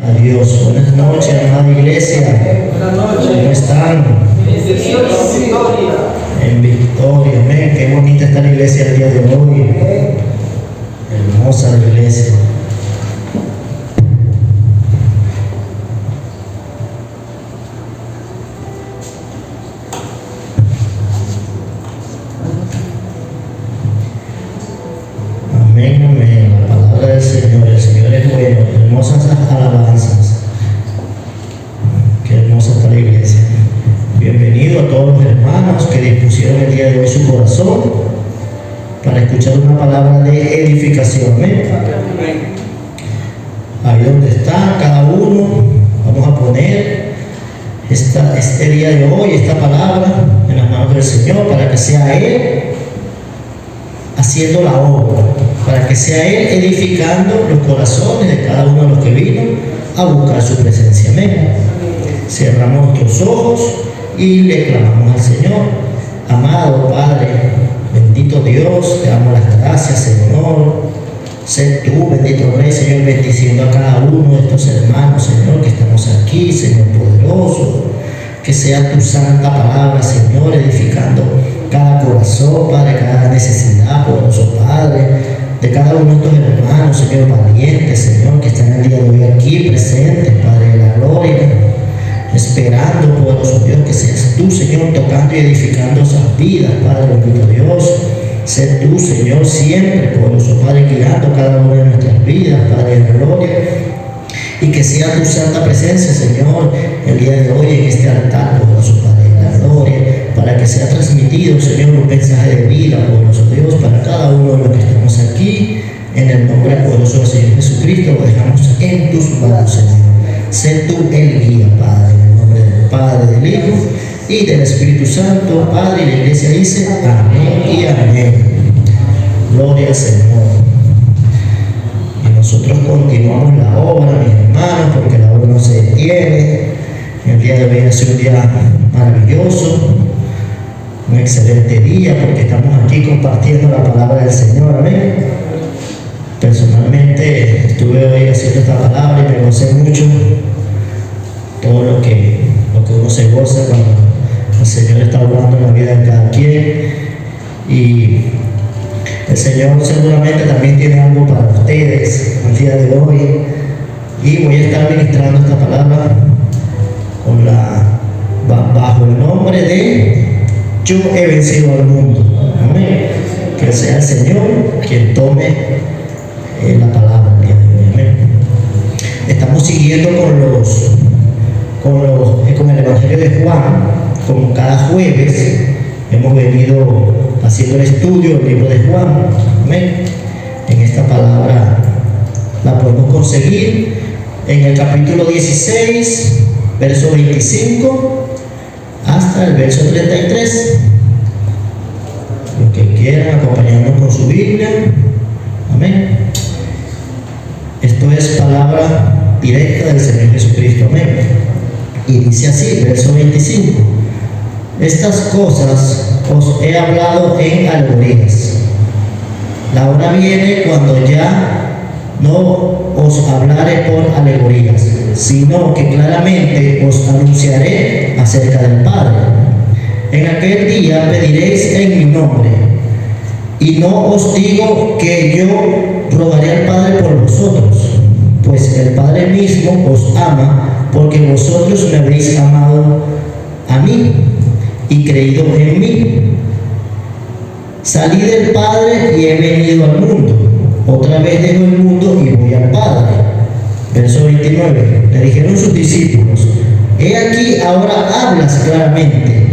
A Dios. Buenas noches, amada iglesia. ¿Cómo están? En victoria. Amén. Qué bonita está la iglesia el día de hoy. Hermosa la iglesia. Amén, amén. La palabra del Señor. El Señor es bueno. Hermosas alabanzas. Qué hermosa está la iglesia. Bienvenido a todos los hermanos que dispusieron el día de hoy su corazón para escuchar una palabra de edificación. Amén. Ahí donde está cada uno, vamos a poner este día de hoy, esta palabra en las manos del Señor para que sea Él haciendo la obra, para que sea Él edificando los corazones de cada uno de los que vino a buscar su presencia. Amén. Cerramos nuestros ojos y le clamamos al Señor. Amado Padre, bendito Dios, te damos las gracias, Señor. Sé tú, bendito Rey, Señor, bendiciendo a cada uno de estos hermanos, Señor, que estamos aquí, Señor poderoso. Que sea tu santa palabra, Señor, edificando cada corazón, Padre, cada necesidad, poderoso Padre, de cada uno de estos hermanos, Señor, valientes, Señor, que están el día de hoy aquí presentes, Padre de la gloria, esperando, poderoso Dios, que seas tú, Señor, tocando y edificando esas vidas, Padre, bendito Dios. Sé tú, Señor, siempre, poderoso Padre, guiando cada una de nuestras vidas, Padre de la gloria. Y que sea tu santa presencia, Señor, el día de hoy en este altar, poderoso Padre de la gloria, para que sea transmitido, Señor, un mensaje de vida, poderoso Dios, para cada uno de los que estamos aquí. En el nombre poderoso del Señor Jesucristo, lo dejamos en tus manos, Señor. Sé tú el guía, Padre, en el nombre del Padre, del Hijo y del Espíritu Santo, Padre. Y la iglesia dice amén y amén. Gloria al Señor. Y nosotros continuamos la obra, mis hermanos, porque la obra no se detiene. El día de hoy ha sido un día maravilloso, un excelente día, porque estamos aquí compartiendo la palabra del Señor. Amén. Personalmente estuve hoy haciendo esta palabra y me gocé mucho todo lo que uno se goza cuando el Señor está hablando en la vida de cada quien. Y el Señor seguramente también tiene algo para ustedes el día de hoy. Y voy a estar ministrando esta palabra bajo el nombre de Yo he vencido al mundo. Amén. Que sea el Señor quien tome la palabra el día de hoy. Amén. Estamos siguiendo con el Evangelio de Juan, como cada jueves hemos venido haciendo el estudio del libro de Juan. Amén. En esta palabra la podemos conseguir en el capítulo 16, verso 25 hasta el verso 33. Los que quieran acompañarnos con su Biblia. Amén. Esto es palabra directa del Señor Jesucristo. Amén. Y dice así, verso 25. Estas cosas os he hablado en alegorías. La hora viene cuando ya no os hablaré por alegorías, sino que claramente os anunciaré acerca del Padre. En aquel día pediréis en mi nombre, y no os digo que yo rogaré al Padre por vosotros, pues el Padre mismo os ama, porque vosotros me habéis amado a mí y creído en mí. Salí del Padre y he venido al mundo. Otra vez dejo el mundo y voy al Padre. Verso 29. Le dijeron sus discípulos: he aquí ahora hablas claramente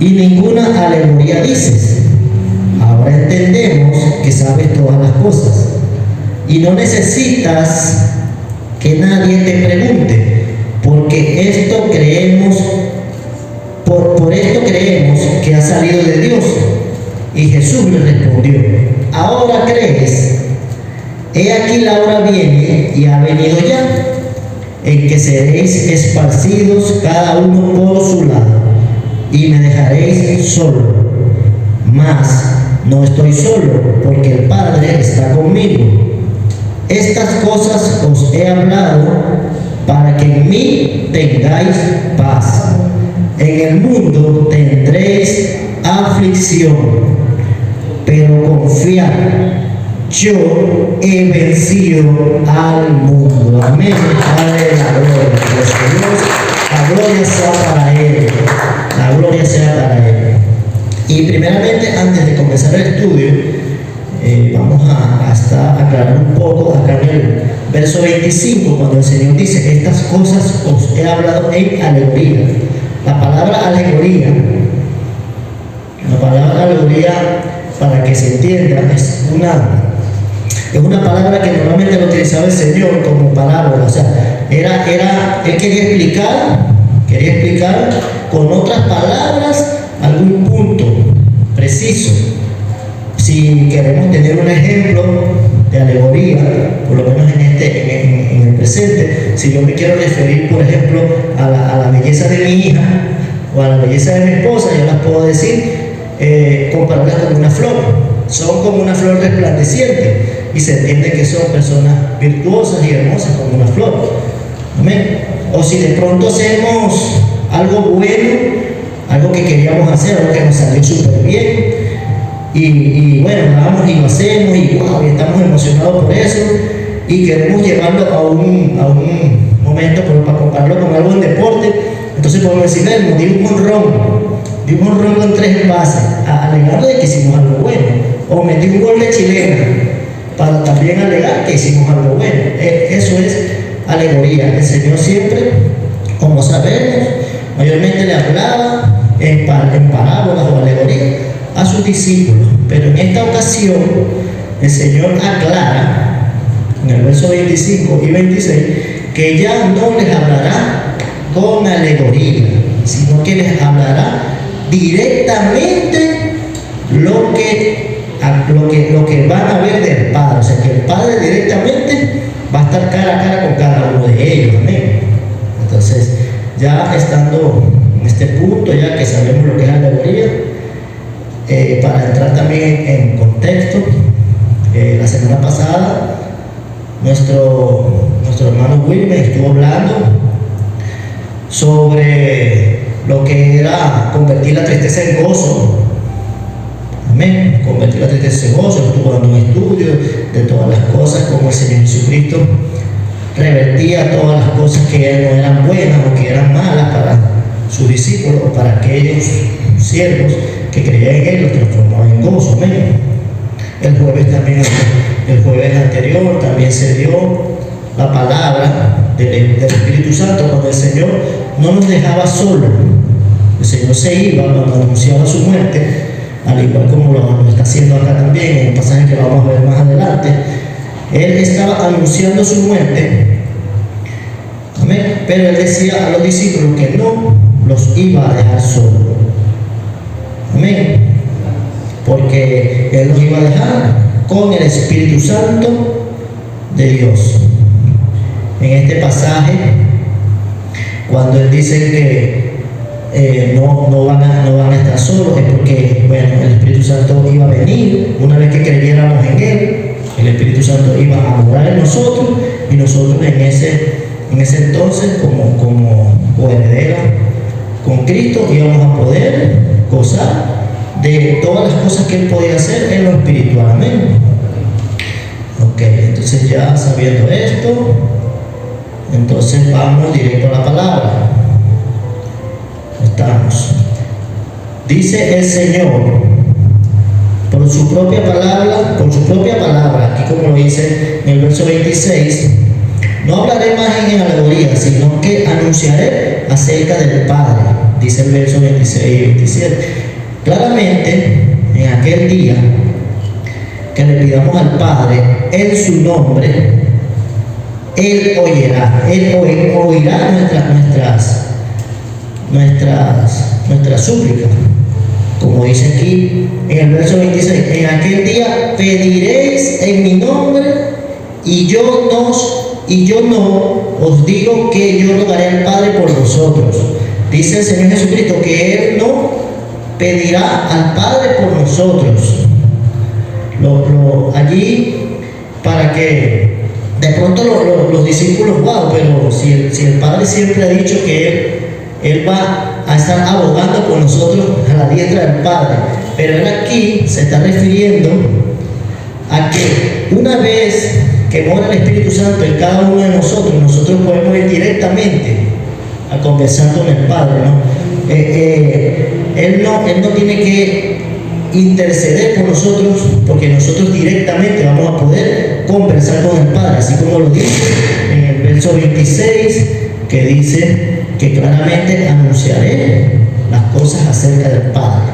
y ninguna alegoría dices. Ahora entendemos que sabes todas las cosas y no necesitas que nadie te pregunte, porque esto creemos, por esto creemos que ha salido de Dios. Y Jesús le respondió: ¿ahora crees? He aquí la hora viene y ha venido ya, en que seréis esparcidos cada uno por su lado, y me dejaréis solo. Mas no estoy solo, porque el Padre está conmigo. Estas cosas os he hablado para que en mí tengáis paz. En el mundo tendréis aflicción, pero confiad, yo he vencido al mundo. Amén. Padre, la gloria a Dios. La gloria sea para Él. La gloria sea para Él. Y primeramente, antes de comenzar el estudio, vamos a aclarar un poco acá en el verso 25, cuando el Señor dice: estas cosas os he hablado en alegoría. La palabra alegoría, para que se entienda, es una palabra que normalmente lo utilizaba el Señor como parábola. O sea, él quería explicar con otras palabras algún punto preciso. Si queremos tener un ejemplo de alegoría, por lo menos en el presente, si yo me quiero referir, por ejemplo, a la belleza de mi hija o a la belleza de mi esposa, yo las puedo decir, compararlas con una flor. Son como una flor resplandeciente y se entiende que son personas virtuosas y hermosas como una flor. Amén. O si de pronto hacemos algo bueno, algo que queríamos hacer, algo que nos salió súper bien, y bueno, vamos y lo hacemos y wow, y estamos emocionados por eso y queremos llevarlo a un momento para compararlo con algo en deporte. Entonces podemos decir: di un honrón con 3 bases, alegando de que hicimos algo bueno, o metí un gol de chilena para también alegar que hicimos algo bueno. Eso es alegoría. El Señor siempre, como sabemos, mayormente le hablaba en parábolas o alegorías a sus discípulos, pero en esta ocasión el Señor aclara en el verso 25 y 26 que ya no les hablará con alegoría, sino que les hablará directamente lo que van a ver del Padre. O sea, que el Padre directamente va a estar cara a cara con cada uno de ellos. Amén. Entonces, ya estando en este punto, ya que sabemos lo que es alegoría, para entrar también en contexto, la semana pasada nuestro hermano Wilmer estuvo hablando sobre lo que era convertir la tristeza en gozo. Amén. Convertir la tristeza en gozo. Estuvo dando un estudio de todas las cosas, como el Señor Jesucristo revertía todas las cosas que no eran buenas o que eran malas para sus discípulos o para aquellos siervos que creían en Él, los transformaba en gozo. Amén. El jueves anterior también se dio la palabra del Espíritu Santo, cuando el Señor no nos dejaba solos. El Señor se iba cuando anunciaba su muerte, al igual como lo está haciendo acá también en un pasaje que vamos a ver más adelante. Él estaba anunciando su muerte, amén, pero Él decía a los discípulos que no los iba a dejar solos. Amén. Porque Él los iba a dejar con el Espíritu Santo de Dios. En este pasaje, cuando Él dice que no van a estar solos, es porque, bueno, el Espíritu Santo iba a venir. Una vez que creyéramos en Él, el Espíritu Santo iba a morar en nosotros, y nosotros en ese entonces, como coherederos con Cristo, íbamos a poder gozar de todas las cosas que Él podía hacer en lo espiritual. Amén. Ok, entonces ya sabiendo esto, entonces vamos directo a la palabra. Estamos. Dice el Señor por su propia palabra, aquí como lo dice en el verso 26: no hablaré más en alegoría, sino que anunciaré acerca del Padre. Dice el verso 26 y 27. Claramente, en aquel día que le pidamos al Padre en su nombre, Él oirá nuestras súplicas. Como dice aquí en el verso 26, en aquel día pediréis en mi nombre, y yo no os digo que yo rogaré al Padre por vosotros. Dice el Señor Jesucristo que Él no pedirá al Padre por nosotros. Allí, para que De pronto los discípulos, wow, pero si el Padre siempre ha dicho que Él va a estar abogando por nosotros a la diestra del Padre, pero Él aquí se está refiriendo a que una vez que mora el Espíritu Santo en cada uno de nosotros, nosotros podemos ir directamente a conversar con el Padre, ¿no? Él no tiene que interceder por nosotros, porque nosotros directamente vamos a poder conversar con el Padre, así como lo dice en el verso 26, que dice que claramente anunciaré las cosas acerca del Padre.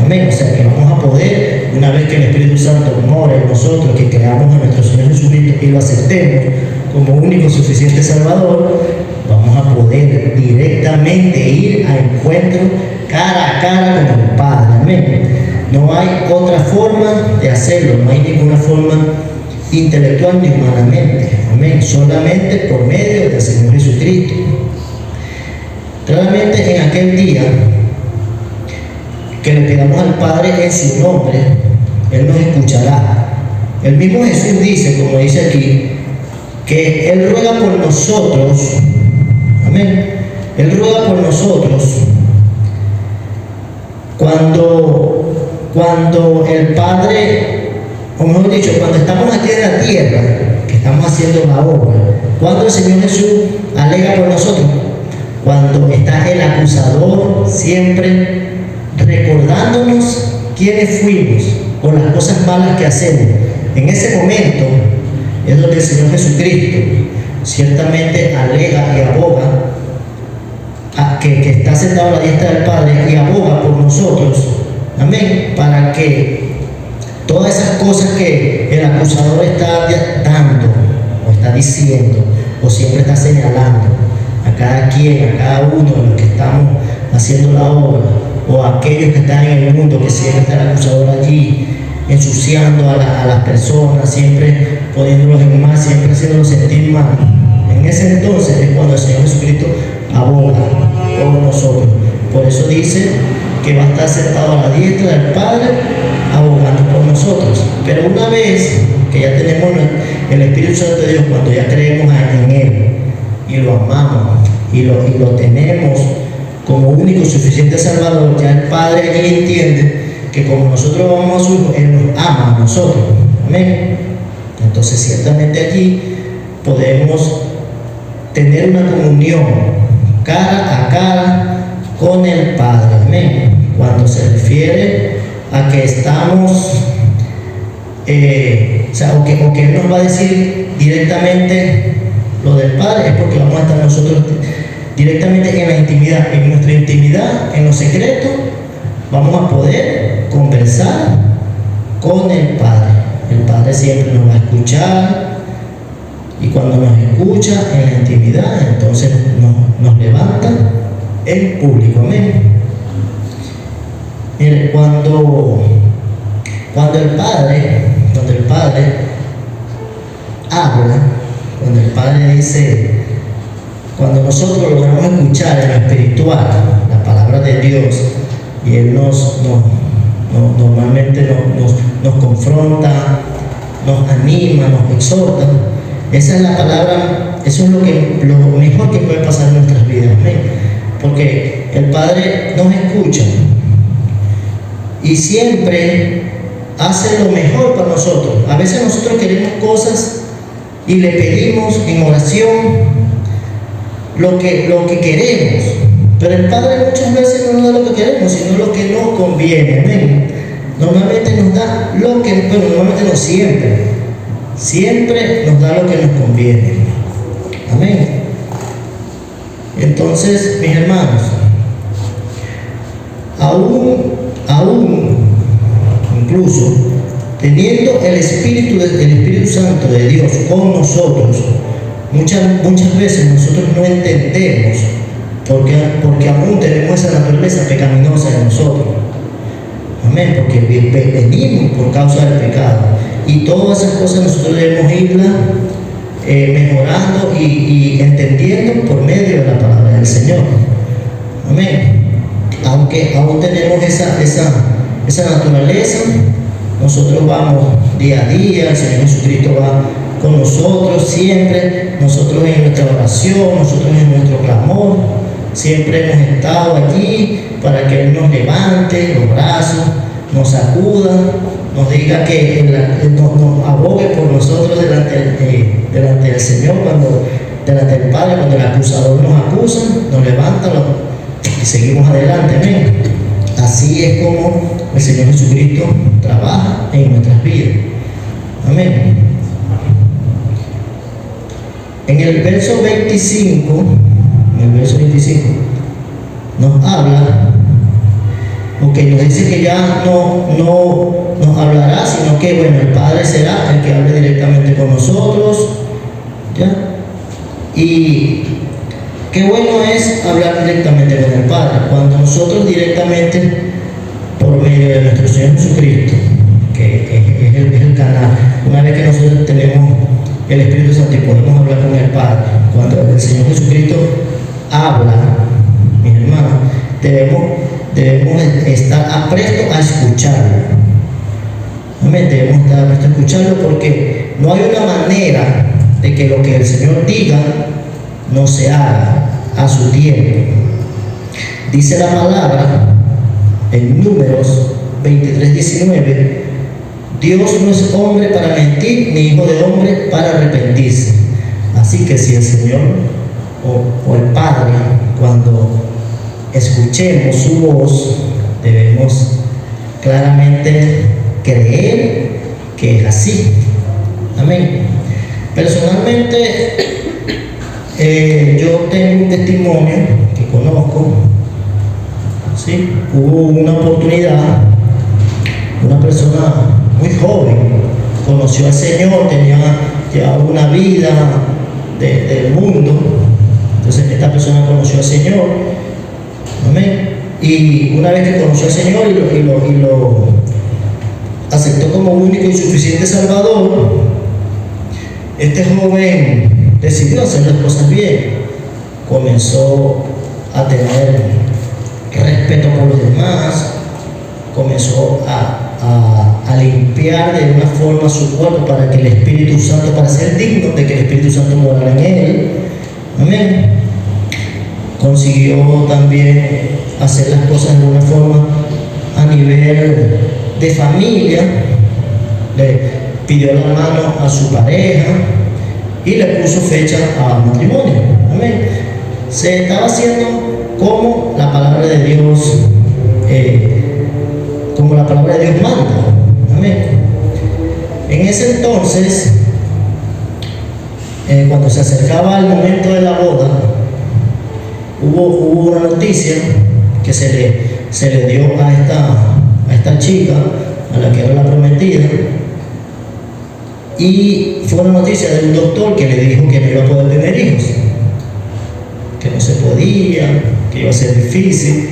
Amén. O sea que vamos a poder, una vez que el Espíritu Santo mora en nosotros, que creamos a nuestro Señor Jesucristo y lo aceptemos como único suficiente Salvador, vamos a poder directamente ir a encuentro cara a cara con el Padre. Amén. No hay otra forma de hacerlo, no hay ninguna forma intelectual ni humanamente. Amén. Solamente por medio del Señor Jesucristo. Claramente en aquel día que le pidamos al Padre en su nombre, Él nos escuchará. El mismo Jesús dice, como dice aquí, que Él ruega por nosotros. Amén. Él ruega por nosotros cuando el Padre, o mejor dicho, cuando estamos aquí en la tierra, que estamos haciendo la obra, cuando el Señor Jesús alega por nosotros, cuando está el acusador siempre recordándonos quiénes fuimos o las cosas malas que hacemos. En ese momento es donde el Señor Jesucristo ciertamente alega y aboga que está sentado a la diestra del Padre y aboga por nosotros, amén, para que todas esas cosas que el acusador está dando o está diciendo o siempre está señalando a cada quien, a cada uno de los que estamos haciendo la obra, o a aquellos que están en el mundo, que siempre está el acusador allí ensuciando a las personas, siempre poniéndolos en mal, siempre haciéndolos sentir mal. En ese entonces es cuando el Señor Jesucristo aboga por nosotros. Por eso dice que va a estar sentado a la diestra del Padre abogando por nosotros. Pero una vez que ya tenemos el Espíritu Santo de Dios, cuando ya creemos en Él y lo amamos y lo tenemos como único suficiente Salvador, ya el Padre allí entiende que como nosotros vamos a su Hijo, Él nos ama a nosotros. Amén. Entonces ciertamente allí podemos tener una comunión cara a cara con el Padre. Amén. Cuando se refiere a que estamos, o que Él nos va a decir directamente lo del Padre, es porque vamos a estar nosotros directamente en la intimidad, en nuestra intimidad, en lo secreto, vamos a poder conversar con el Padre. El Padre siempre nos va a escuchar, y cuando nos escucha en la intimidad, entonces nos levanta en público. Amén. Mire, cuando el Padre habla, cuando el Padre dice, cuando nosotros logramos escuchar en lo espiritual la palabra de Dios, y Él normalmente nos confronta, nos anima, nos exhorta, esa es la palabra, eso es lo mejor que puede pasar en nuestras vidas. ¿Amén? Porque el Padre nos escucha y siempre hace lo mejor para nosotros. A veces nosotros queremos cosas y le pedimos en oración lo que queremos, pero el Padre muchas veces no nos da lo que queremos, sino lo que nos conviene. Amén. Normalmente nos da lo que, bueno, normalmente no siempre nos da lo que nos conviene. Amén. Entonces, mis hermanos, aún incluso teniendo el Espíritu Santo de Dios con nosotros, muchas veces nosotros no entendemos porque aún tenemos esa naturaleza pecaminosa en nosotros. Amén. Porque venimos por causa del pecado, y todas esas cosas nosotros debemos irlas mejorando y entendiendo por medio de la palabra del Señor. Amén. Aunque aún tenemos esa naturaleza, nosotros vamos día a día, el Señor Jesucristo va con nosotros siempre, nosotros en nuestra oración, nosotros en nuestro clamor, siempre hemos estado allí para que Él nos levante los brazos, nos sacuda, nos diga que nos abogue por nosotros delante del Señor, delante del Padre, cuando el acusador nos acusa, nos levanta y seguimos adelante, amén. Así es como el Señor Jesucristo trabaja en nuestras vidas, amén. En el verso 25, nos habla, porque nos dice que ya no nos hablará, sino que, bueno, el Padre será el que hable directamente con nosotros, ¿ya? Y qué bueno es hablar directamente con el Padre, cuando nosotros directamente, por medio de nuestro Señor Jesucristo, que es el canal, una vez que nosotros tenemos el Espíritu Santo y podemos hablar con el Padre, cuando el Señor Jesucristo habla, mis hermanos, debemos estar aprestos a escucharlo. Amén, debemos estar aprestos a escucharlo, porque no hay una manera de que lo que el Señor diga no se haga a su tiempo. Dice la palabra en Números 23:19: Dios no es hombre para mentir, ni hijo de hombre para arrepentirse. Así que si el Señor o el Padre, cuando escuchemos su voz, debemos claramente creer que es así. Amén. Personalmente, yo tengo un testimonio que conozco, ¿sí? Hubo una oportunidad, una persona muy joven conoció al Señor, llevaba una vida del mundo. Entonces esta persona conoció al Señor, amén, y una vez que conoció al Señor y lo aceptó como único y suficiente Salvador, este joven decidió hacer las cosas bien, comenzó a tener respeto por los demás, comenzó a limpiar de una forma su cuerpo para que el Espíritu Santo, para ser digno de que el Espíritu Santo morara en él, amén. Consiguió también hacer las cosas de una forma a nivel de familia, le pidió la mano a su pareja y le puso fecha al matrimonio, amén. Se estaba haciendo como la palabra de Dios manda, amén. En ese entonces, cuando se acercaba el momento de la boda, hubo una noticia que se le dio a esta chica, a la que era la prometida, y fue una noticia de un doctor que le dijo que no iba a poder tener hijos, que no se podía, que iba a ser difícil.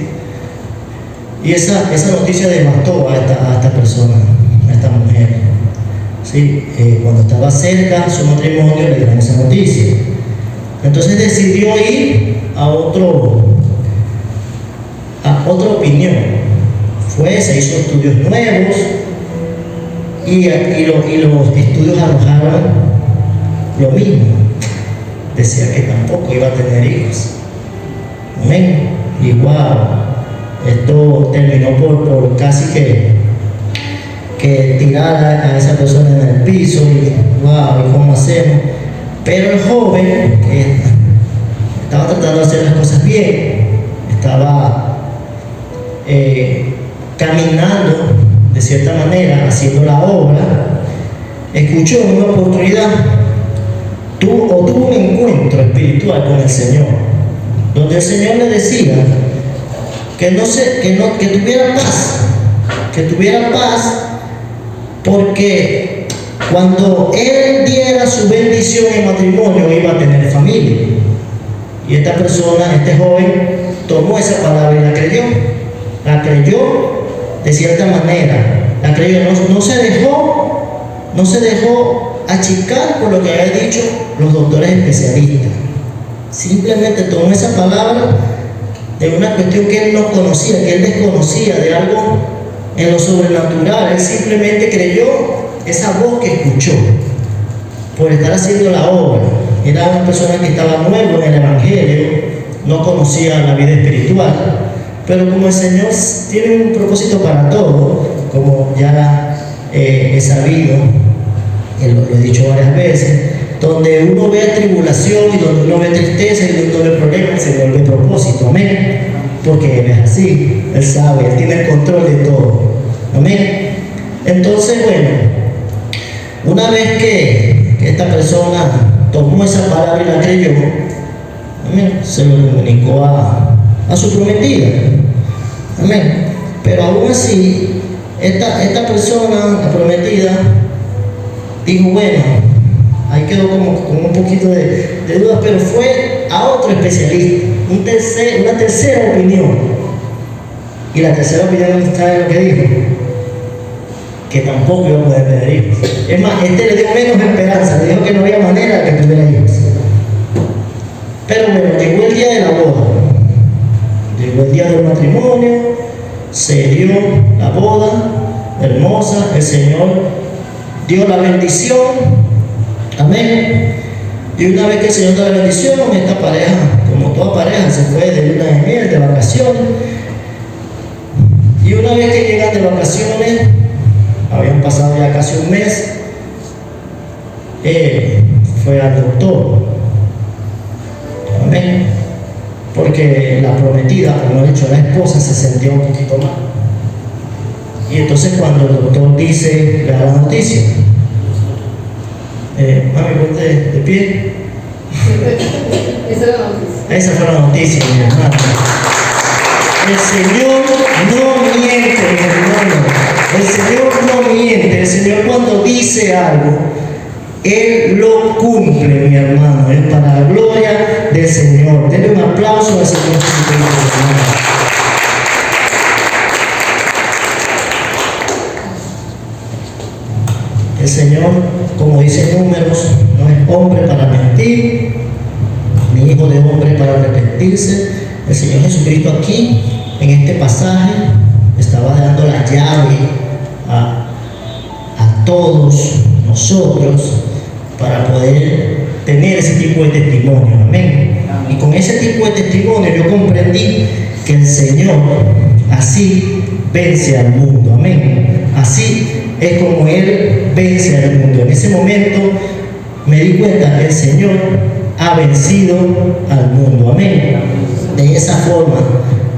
Y esa noticia devastó a esta persona, a esta mujer, ¿sí? Cuando estaba cerca su matrimonio le dieron esa noticia. Entonces decidió ir a otra opinión. Se hizo estudios nuevos y los estudios arrojaron lo mismo. Decía que tampoco iba a tener hijos. Amén. Igual. Esto terminó por casi que tirar a esa persona en el piso y wow, ¿y cómo hacemos? Pero el joven estaba tratando de hacer las cosas bien, estaba caminando de cierta manera, haciendo la obra, escuchó en una oportunidad, tuvo un encuentro espiritual con el Señor, donde el Señor le decía que tuviera paz, porque cuando él diera su bendición en matrimonio iba a tener familia. Y esta persona, este joven, tomó esa palabra y la creyó de cierta manera, no se dejó achicar por lo que habían dicho los doctores especialistas. Simplemente tomó esa palabra de una cuestión que él no conocía, que él desconocía, de algo en lo sobrenatural. Él simplemente creyó esa voz que escuchó. por estar haciendo la obra. Era una persona que estaba nuevo en el Evangelio, no conocía la vida espiritual, pero como el Señor tiene un propósito para todo, como ya he sabido, lo he dicho varias veces, donde uno ve tribulación y donde uno ve tristeza y donde uno ve problemas, se vuelve propósito, amén, porque Él es así, Él sabe, Él tiene el control de todo, amén. Entonces, bueno, una vez que esta persona tomó esa palabra y la creyó, amén, se lo comunicó a su prometida, amén. Pero aún así, esta persona, la prometida, dijo, bueno, ahí quedó como un poquito de dudas, pero fue a otro especialista, una tercera opinión. Y la tercera opinión está en lo que dijo, que tampoco iba a poder tener hijos. Es más, le dio menos esperanza, le dijo que no había manera de que tuviera hijos. Pero bueno, llegó el día de la boda, llegó el día del matrimonio, se dio la boda hermosa, el Señor dio la bendición, amén. Y una vez que el Señor dio la bendición, esta pareja, como toda pareja, se fue de luna de miel, de vacaciones. Y una vez que llegan de vacaciones, habían pasado ya casi un mes, fue al doctor, amén, porque la prometida, como he dicho, la esposa se sentía un poquito mal. Y entonces cuando el doctor dice, le da la noticia, mami, ponte de pie. Esa fue la noticia, mi hermano. El Señor no miente, mi hermano. El Señor no miente. El Señor cuando dice algo, Él lo cumple, mi hermano. Es para la gloria del Señor. Denle un aplauso al Señor. El Señor, como dice Números, no es hombre para mentir, ni hijo de hombre para arrepentirse. El Señor Jesucristo aquí, en este pasaje, estaba dando la llave a todos nosotros para poder tener ese tipo de testimonio, amén. Y con ese tipo de testimonio yo comprendí que el Señor así vence al mundo, amén. Así es como Él vence al mundo. En ese momento me di cuenta que el Señor ha vencido al mundo, amén. De esa forma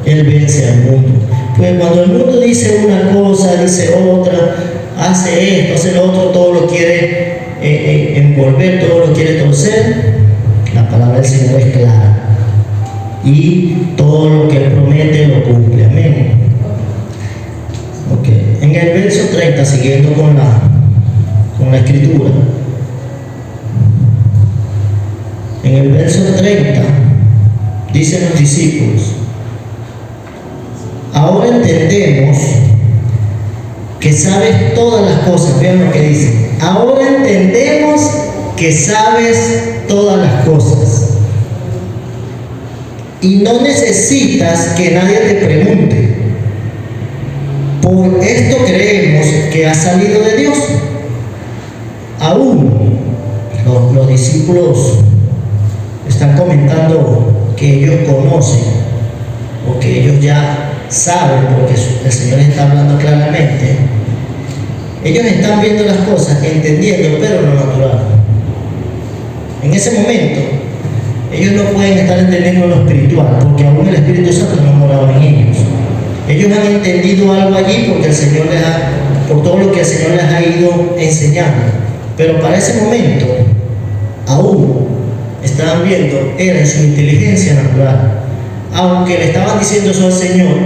Él vence al mundo. Pues cuando el mundo dice una cosa, dice otra, hace esto, hace lo otro, todo lo quiere envolver, todo lo quiere torcer, la palabra del Señor es clara. Y todo lo que Él promete lo cumple, amén. Okay. En el verso 30, siguiendo con la escritura, en el verso 30 dicen los discípulos, ahora entendemos que sabes todas las cosas. Vean lo que dice, ahora entendemos que sabes todas las cosas y no necesitas que nadie te pregunte. Por esto creemos que ha salido de Dios. Aún los discípulos están comentando que ellos conocen o que ellos ya saben, porque el Señor está hablando claramente. Ellos están viendo las cosas, entendiendo, pero lo natural. En ese momento, ellos no pueden estar entendiendo lo espiritual, porque aún el Espíritu Santo no moraba en ellos. Ellos han entendido algo allí porque el Señor por todo lo que el Señor les ha ido enseñando. Pero para ese momento, aún estaban viendo, era en su inteligencia natural. Aunque le estaban diciendo eso al Señor,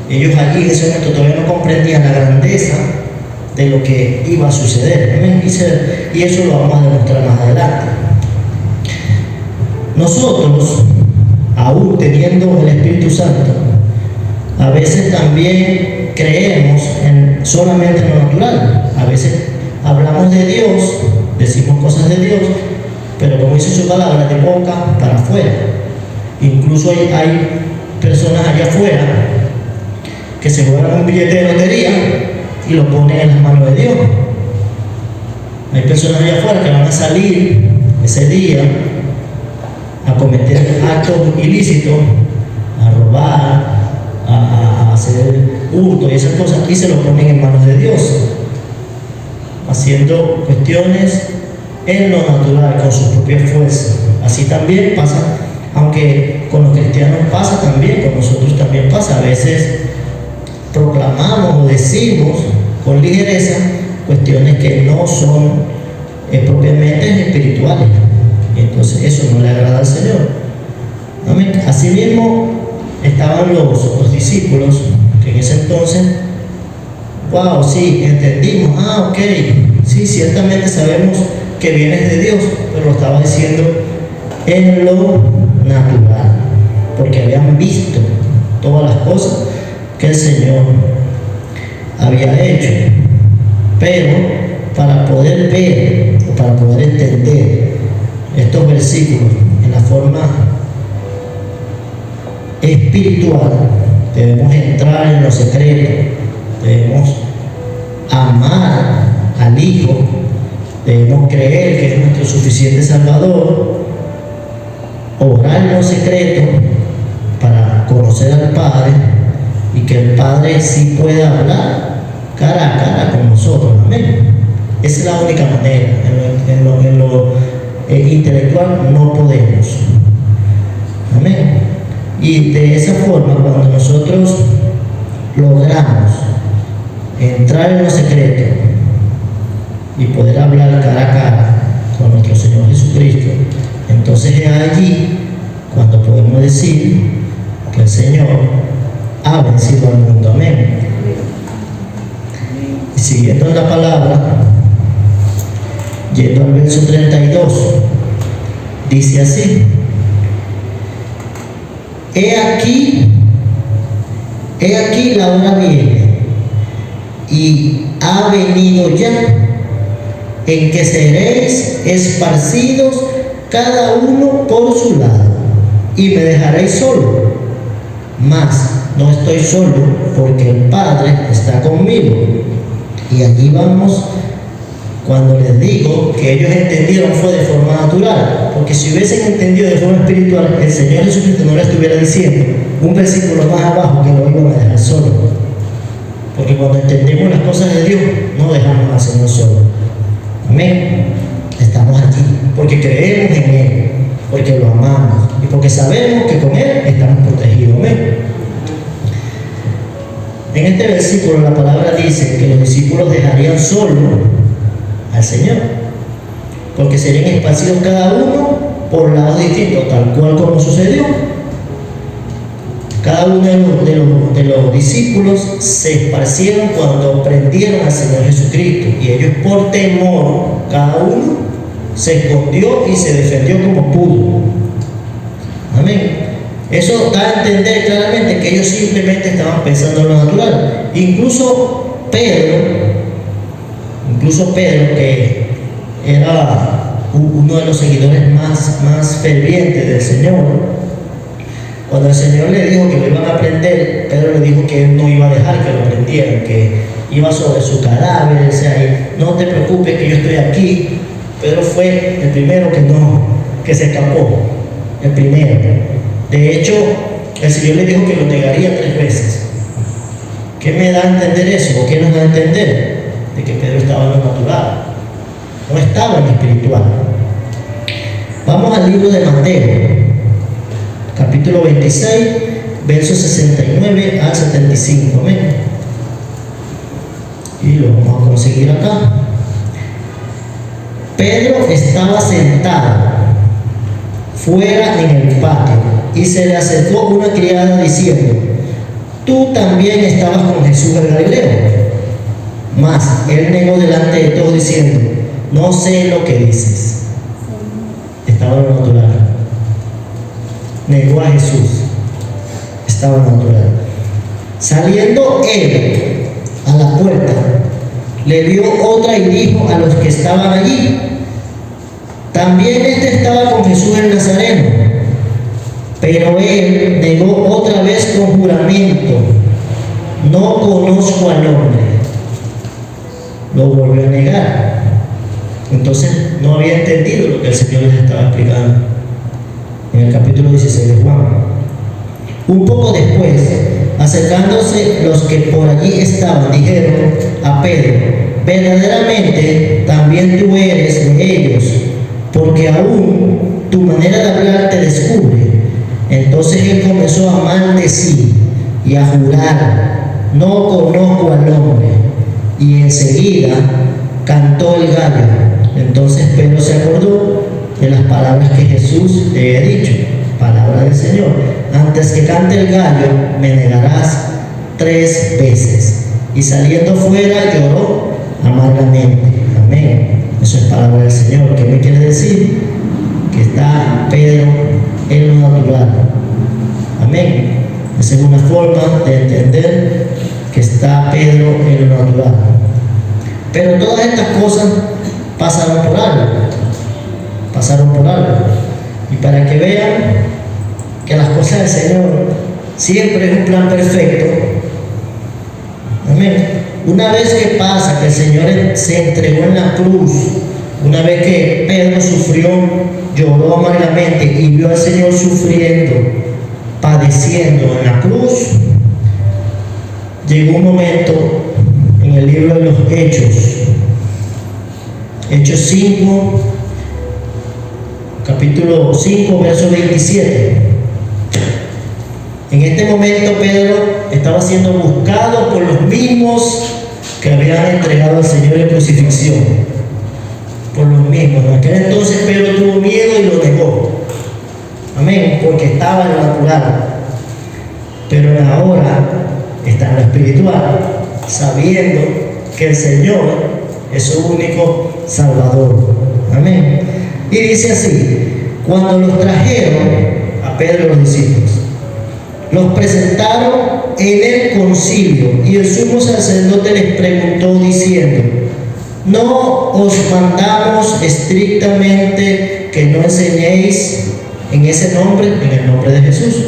ellos allí en ese momento todavía no comprendían la grandeza de lo que iba a suceder. Y eso lo vamos a demostrar más adelante. Nosotros, aún teniendo el Espíritu Santo, a veces también creemos solamente en lo natural. A veces hablamos de Dios, decimos cosas de Dios, pero como dice su palabra, de boca para afuera. Incluso hay personas allá afuera que se juegan un billete de lotería y lo ponen en las manos de Dios. Hay personas allá afuera que van a salir ese día a cometer actos ilícitos, a robar, a hacer hurto y esas cosas, y se lo ponen en manos de Dios, haciendo cuestiones en lo natural, con sus propias fuerzas. Así también pasa, aunque con los cristianos pasa también, con nosotros también pasa. A veces proclamamos o decimos con ligereza cuestiones que no son propiamente espirituales. Y entonces eso no le agrada al Señor. Amén. Asimismo estaban los discípulos que en ese entonces, wow, sí, entendimos, ok, sí, ciertamente sabemos que vienes de Dios, pero lo estaba diciendo en lo natural, porque habían visto todas las cosas que el Señor había hecho. Pero para poder ver o para poder entender estos versículos en la forma espiritual, debemos entrar en lo secreto, debemos amar al Hijo, debemos creer que es nuestro suficiente Salvador, orar en lo secreto para conocer al Padre y que el Padre sí pueda hablar cara a cara con nosotros. Amén. Esa es la única manera. En lo intelectual no podemos. Amén. Y de esa forma, cuando nosotros logramos entrar en lo secreto y poder hablar cara a cara con nuestro Señor Jesucristo, entonces es allí cuando podemos decir que el Señor ha vencido al mundo. Amén. Y siguiendo en la palabra, yendo al verso 32, dice así: He aquí la hora viene y ha venido ya, en que seréis esparcidos cada uno por su lado, y me dejaréis solo. Mas no estoy solo, porque el Padre está conmigo. Y allí vamos. Cuando les digo que ellos entendieron fue de forma natural, porque si hubiesen entendido de forma espiritual, el Señor Jesucristo no les estuviera diciendo un versículo más abajo que lo iban a dejar solo. Porque cuando entendemos las cosas de Dios, no dejamos al Señor solo. Amén. Estamos aquí porque creemos en Él, porque lo amamos y porque sabemos que con Él estamos protegidos. Amén. En este versículo la palabra dice que los discípulos dejarían solo al Señor, porque serían esparcidos cada uno por lados distintos, tal cual como sucedió. Cada uno de los discípulos se esparcieron cuando prendieron al Señor Jesucristo, y ellos por temor, cada uno se escondió y se defendió como pudo. Amén. Eso da a entender claramente que ellos simplemente estaban pensando en lo natural. Incluso Pedro, que era uno de los seguidores más fervientes del Señor, cuando el Señor le dijo que lo iban a prender, Pedro le dijo que él no iba a dejar que lo prendieran, que iba sobre su cadáver. O sea, no te preocupes que yo estoy aquí. Pedro fue el primero que se escapó, el primero. De hecho, el Señor le dijo que lo negaría 3 veces. ¿Qué me da a entender eso? ¿O qué nos da a entender? De que Pedro estaba en lo natural, no estaba en lo espiritual. Vamos al libro de Mateo, capítulo 26, versos 69 al 75. Amén. Y lo vamos a conseguir acá. Pedro estaba sentado fuera en el patio, y se le acercó una criada diciendo: Tú también estabas con Jesús el Galileo. Mas él negó delante de todos diciendo: No sé lo que dices. Estaba en lo natural. Negó a Jesús. Estaba en lo natural. Saliendo él a la puerta, le vio otra y dijo a los que estaban allí: También este estaba con Jesús el Nazareno. Pero él negó otra vez con juramento: No conozco al hombre. Lo volvió a negar. Entonces no había entendido lo que el Señor les estaba explicando en el capítulo 16 de Juan. Un poco después, acercándose los que por allí estaban, dijeron a Pedro: verdaderamente también tú eres de ellos, porque aún tu manera de hablar te descubre. Entonces él comenzó a maldecir y a jurar: no conozco al hombre. Y enseguida cantó el gallo. Entonces Pedro se acordó de las palabras que Jesús le había dicho, palabra del Señor: antes que cante el gallo, me negarás 3 veces. Y saliendo fuera lloró amargamente. Amén. Eso es palabra del Señor. ¿Qué me quiere decir? Que está Pedro en lo natural. Amén. Esa es una forma de entender que está Pedro en lo natural. Pero todas estas cosas pasaron por algo. Pasaron por algo. Y para que vean que las cosas del Señor siempre es un plan perfecto. Amén. Una vez que pasa que el Señor se entregó en la cruz, una vez que Pedro sufrió, lloró amargamente y vio al Señor sufriendo, padeciendo en la cruz, llegó un momento en el libro de los Hechos 5, capítulo 5, verso 27. En este momento Pedro estaba siendo buscado por los mismos que habían entregado al Señor en crucifixión. Por los mismos. En aquel entonces Pedro tuvo miedo y lo negó. Amén, porque estaba en lo natural. Pero ahora está en lo espiritual, sabiendo que el Señor es su único Salvador. Amén. Y dice así: cuando los trajeron a Pedro y los discípulos, los presentaron en el concilio, y el sumo sacerdote les preguntó diciendo: ¿no os mandamos estrictamente que no enseñéis en ese nombre, en el nombre de Jesús?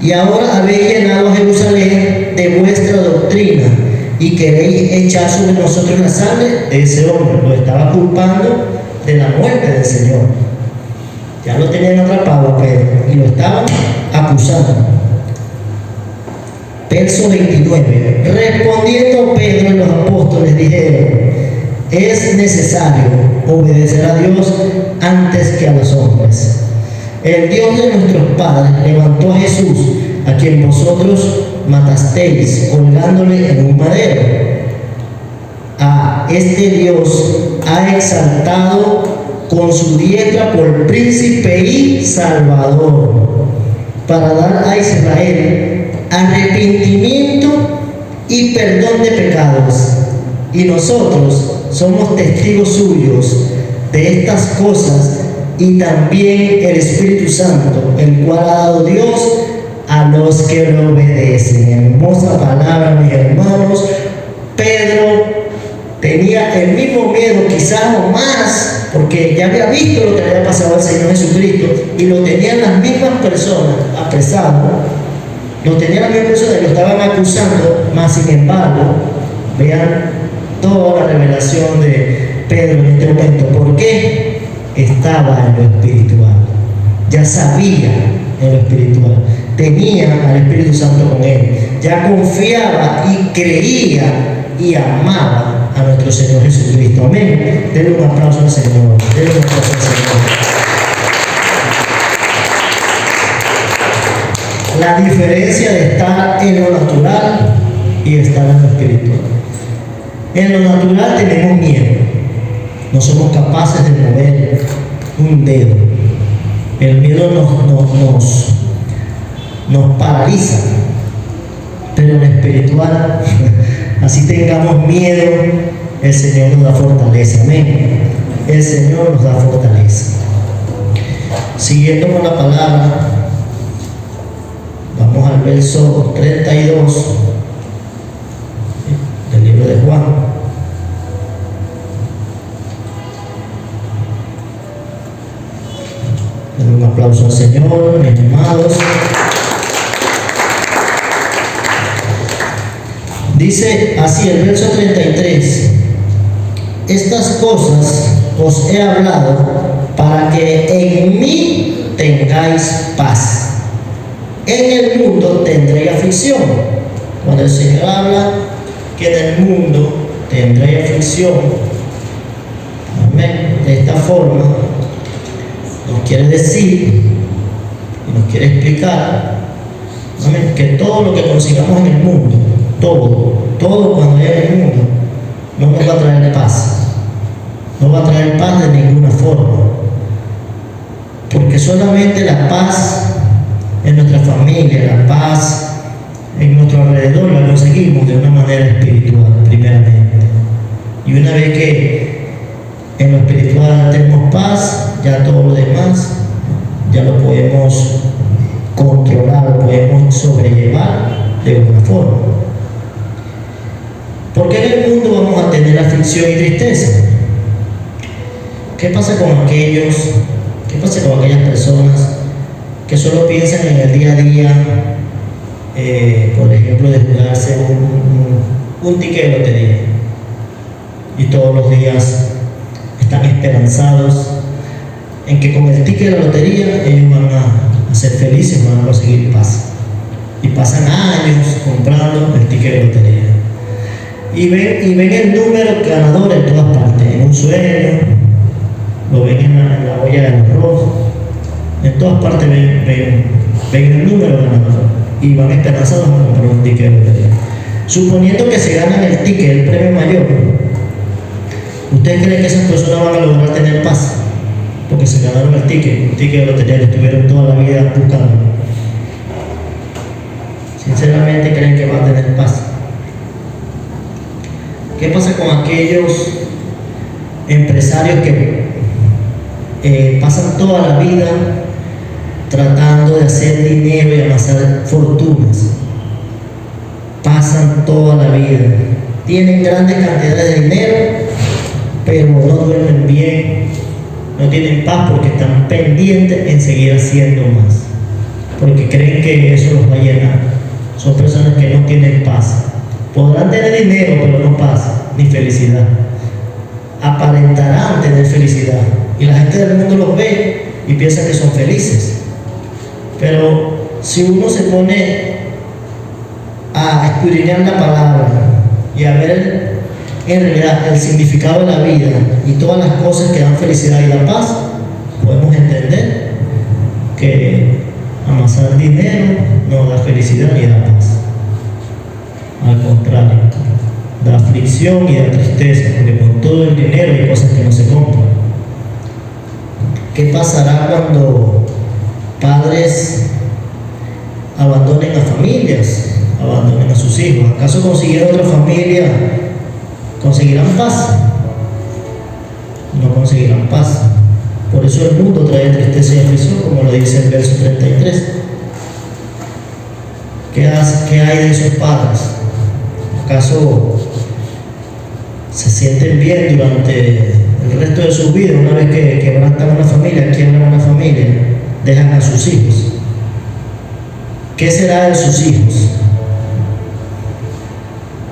Y ahora habéis llenado a Jerusalén de vuestra doctrina y queréis echar sobre nosotros la sangre de ese hombre. Lo estaba culpando de la muerte del Señor. Ya lo tenían atrapado a Pedro y lo estaban acusando. Verso 29. Respondiendo Pedro y los apóstoles dijeron: es necesario obedecer a Dios antes que a los hombres. El Dios de nuestros padres levantó a Jesús, a quien vosotros matasteis colgándole en un madero. A este Dios ha exaltado con su diestra por príncipe y salvador, para dar a Israel arrepentimiento y perdón de pecados. Y nosotros somos testigos suyos de estas cosas, y también el Espíritu Santo, el cual ha dado Dios a los que lo obedecen. Hermosa palabra, mis hermanos. Pedro tenía el mismo miedo, quizás o más, porque ya había visto lo que había pasado al Señor Jesucristo, y lo tenían las mismas personas apresado, lo tenían las mismas personas que lo estaban acusando, mas sin embargo, vean toda la revelación de Pedro en este momento. ¿Por qué? Estaba en lo espiritual, ya sabía en lo espiritual, tenía al Espíritu Santo con él, ya confiaba y creía y amaba a nuestro Señor Jesucristo. Amén. Denle un aplauso al Señor. Denle un aplauso al Señor. La diferencia de estar en lo natural y estar en lo espiritual. En lo natural tenemos miedo. No somos capaces de mover un dedo. El miedo nos paraliza. Pero en lo espiritual, así tengamos miedo, el Señor nos da fortaleza. Amén. El Señor nos da fortaleza. Siguiendo con la palabra, vamos al verso 32 del libro de Juan. Un aplauso al Señor, mis amados. Dice así el verso 33: estas cosas os he hablado para que en mí tengáis paz. En el mundo tendréis aflicción. Cuando el Señor habla que en el mundo tendréis aflicción, amén, de esta forma nos quiere decir y nos quiere explicar, amén, que todo lo que consigamos en el mundo, todo cuando haya en el mundo, no nos va a traer paz. No va a traer paz de ninguna forma, porque solamente la paz en nuestra familia, la paz en nuestro alrededor la conseguimos de una manera espiritual primeramente, y una vez que en lo espiritual tenemos paz, ya todo lo demás ya lo podemos controlar, lo podemos sobrellevar de una forma. Porque en el mundo vamos a tener aflicción y tristeza. ¿Qué pasa con aquellas personas que solo piensan en el día a día, por ejemplo, de jugarse un ticket de lotería, y todos los días están esperanzados en que con el ticket de la lotería ellos van a ser felices, van a conseguir paz, y pasan años comprando el ticket de lotería y ven el número ganador en todas partes, en un sueño, lo ven en la olla del arroz, en todas partes ven el número ganador y van esperanzados a comprar un ticket de lotería. Suponiendo que se ganan el ticket, el premio mayor, ¿usted cree que esas personas van a lograr tener paz? Porque se ganaron el ticket, un ticket de lotería que estuvieron toda la vida buscando. Sinceramente, ¿creen que van a tener paz? ¿Qué pasa con aquellos empresarios que pasan toda la vida tratando de hacer dinero y amasar fortunas? Pasan toda la vida, tienen grandes cantidades de dinero, pero no duermen bien, no tienen paz porque están pendientes en seguir haciendo más, porque creen que eso los va a llenar. Son personas que no tienen paz. Podrán tener dinero, pero no paz ni felicidad. Aparentarán tener felicidad y la gente del mundo los ve y piensa que son felices, pero si uno se pone a escudriñar la palabra y a ver en realidad el significado de la vida y todas las cosas que dan felicidad y da paz, podemos entender que amasar dinero no da felicidad ni da paz. Al contrario, da aflicción y da tristeza, porque con todo el dinero hay cosas que no se compran. ¿Qué pasará cuando padres abandonen a familias, abandonen a sus hijos? ¿Acaso consiguieron otra familia? ¿Conseguirán paz? No conseguirán paz. Por eso el mundo trae tristeza y aflicción, como lo dice el verso 33. ¿Qué hay de esos padres? ¿Acaso se sienten bien durante el resto de sus vidas? Una vez que quebrantan una familia, quiebran una familia, dejan a sus hijos. ¿Qué será de sus hijos?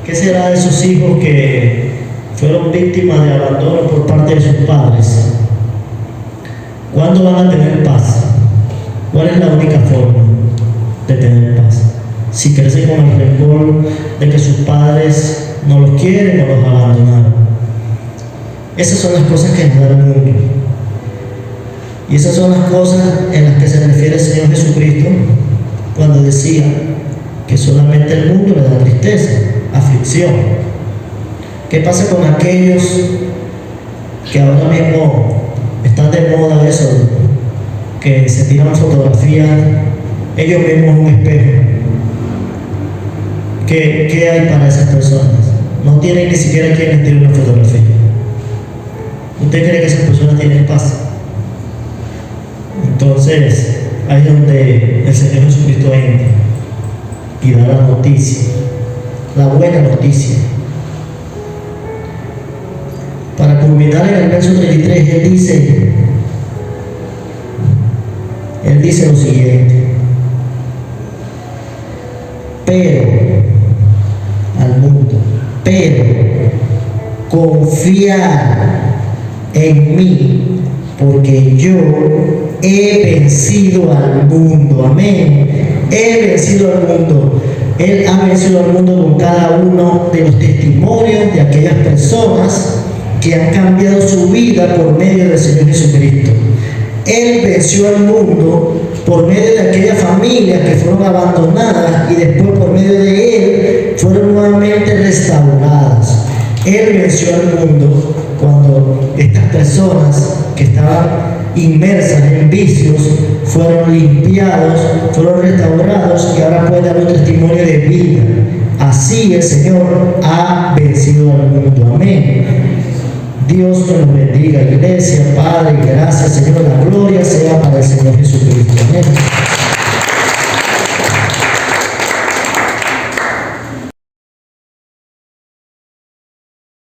¿Qué será de sus hijos que fueron víctimas de abandono por parte de sus padres? ¿Cuándo van a tener paz? ¿Cuál es la única forma de tener paz? Si crecen con el rencor de que sus padres no los quieren o los abandonaron. Esas son las cosas que nos da el mundo. Y esas son las cosas en las que se refiere el Señor Jesucristo cuando decía que solamente el mundo le da tristeza, aflicción. ¿Qué pasa con aquellos que ahora mismo están de moda eso, que se tiran fotografías ellos mismos en un espejo? ¿Qué hay para esas personas? No tienen ni siquiera quien les tire una fotografía. ¿Usted cree que esas personas tienen paz? Entonces, ahí es donde el Señor Jesucristo entra y da la noticia, la buena noticia. Para culminar en el verso 33, Él dice lo siguiente: pero al mundo, pero confiar en mí, porque yo he vencido al mundo. Amén. He vencido al mundo. Él ha vencido al mundo con cada uno de los testimonios de aquellas personas que han cambiado su vida por medio del Señor Jesucristo. Él venció al mundo por medio de aquellas familias que fueron abandonadas y después por medio de Él fueron nuevamente restauradas. Él venció al mundo cuando estas personas que estaban inmersas en vicios fueron limpiados, fueron restaurados y ahora puede dar un testimonio de vida. Así el Señor ha vencido al mundo. Amén. Dios nos bendiga, iglesia, Padre, gracias, Señor, la gloria sea para el Señor Jesucristo. Amén.